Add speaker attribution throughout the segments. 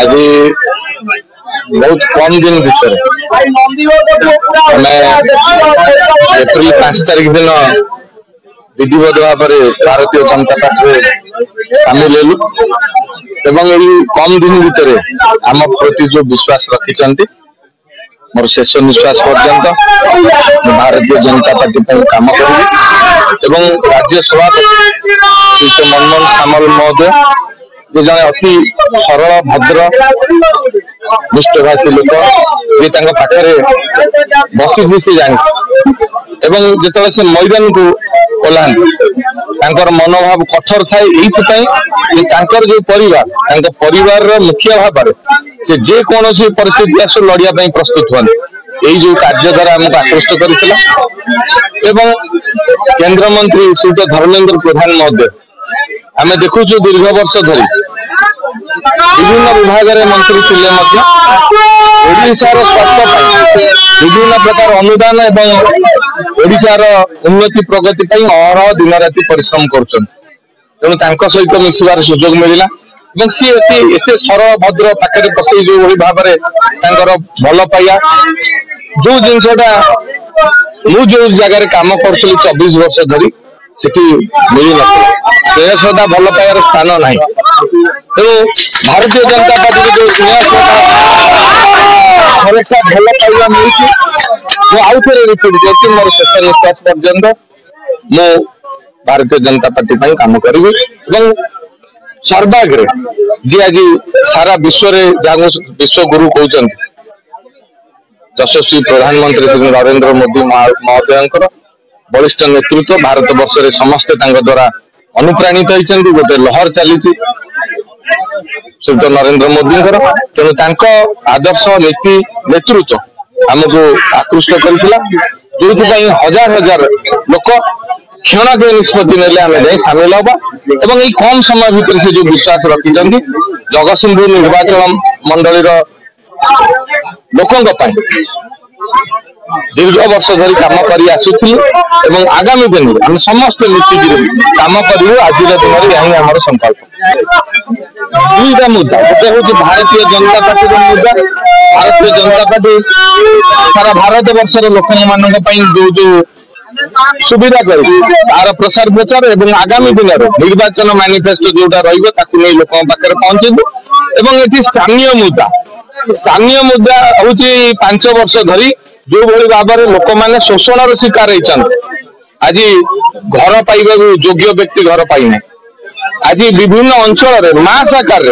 Speaker 1: आज बहुत कम दिन भीतर एप्रिल 5 तारीख दिन विधिवत भाव भारतीय जनता पार्टी सामिल हेलु एवं कम दिन भितर आम प्रति जो विश्वास रखिंट मोर शेष निश्वास पर्यंत भारतीय जनता पार्टी काम करी राज्य सभापति मनमोहन सामल महोदय ये जड़े अति सरल भद्र निष्ठभाषी लोक ये पाखे बसी सी जानी जिते से मैदान को ओह्लांतर मनोभाव कठोर थाए ये जो परिवार मुखिया भाव से जेकोसी परिस्थिति आसु लड़िया प्रस्तुत हुए यही जो कार्य द्वारा आमको आकृष्ट कर केंद्र मंत्री श्री धर्मेंद्र प्रधान महोदय आम देखु दीर्घ वर्ष धरी विभिन्न विभाग मंत्री थे ओडिशार स्वास्थ्य विभिन्न प्रकार अनुदान एवं ओडिशार उन्नति प्रगति अहरह दिन राति परिश्रम करेणु सहित मिसबार सुजोग मिलला सी एत सरल भद्र पाखे बसई जो भाव भल पाइया जो जिनसा मुझे जगह काम करी 24 वर्ष धरी मिल न सदा भल पाइबार स्थान ना तेणु भारतीय जनता पार्टी जो भल पाइबा मिली आउ थे रिपीट कर मोर शेष निश्वास पर्यंत मु भारतीय जनता पार्टी काम करी सर्वाग्रे जी आज सारा विश्व जहाँ विश्व गुरु कहते यशस्वी प्रधानमंत्री श्री नरेंद्र मोदी महोदय बलिष्ठ नेतृत्व भारत वर्ष में समस्ते द्वारा अनुप्राणित होती गोटे लहर चली श्रीयुत नरेंद्र मोदी तेणु आदर्श नीति नेतृत्व आमको आकृष्ट करता जो हजार हजार लोक क्षण के निष्पत्ति ने सामिल हवा एवं यही कम समय भितर से जो विश्वास रखिंट जगतसिंहपुर निर्वाचन मंडल लोकों दीर्घ वर्ष धरी काम कर आगामी दिन आम समस्त मिसिक काम करूँ आज दिन में यही आम संकल्प दुईटा मुद्दा गोटे हूँ भारतीय जनता पार्टी मुद्दा भारतीय जनता पार्टी सारा भारत वर्षर लोक जो जो सुविधा कर तार प्रसार प्रचार एवं आगामी दिन निर्वाचन मैनिफेस्टो जोटा रही लोक पाखे पहुंचू ये स्थानीय मुद्दा हूँ 5 वर्ष धरी जो भाई भाव में लोक मैंने शोषण शिकार होती आज घर पाइबा योग्य व्यक्ति घर पाइना आज विभिन्न अंचल मास आकार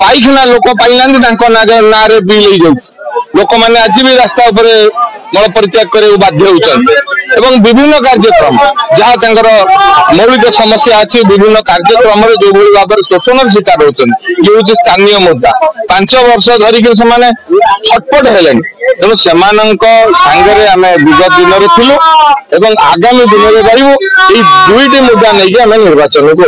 Speaker 1: पाइखाना लोक पाइना ना बिल हो लोक मैंने आज भी रास्ता मल परित्याग कर बाध्य होती विभिन्न कार्यक्रम जहाँ मौलिक समस्या अच्छी विभिन्न कार्यक्रम जो भाई भाव में शोषण शिकार होती ये हूँ स्थानीय मुद्दा 5 वर्ष धरिक से छटपट है तेणु से सांगे आम विगत दिन में थिलु आगामी दिन में रही दुईटी मुद्दा नहीं आम निर्वाचन को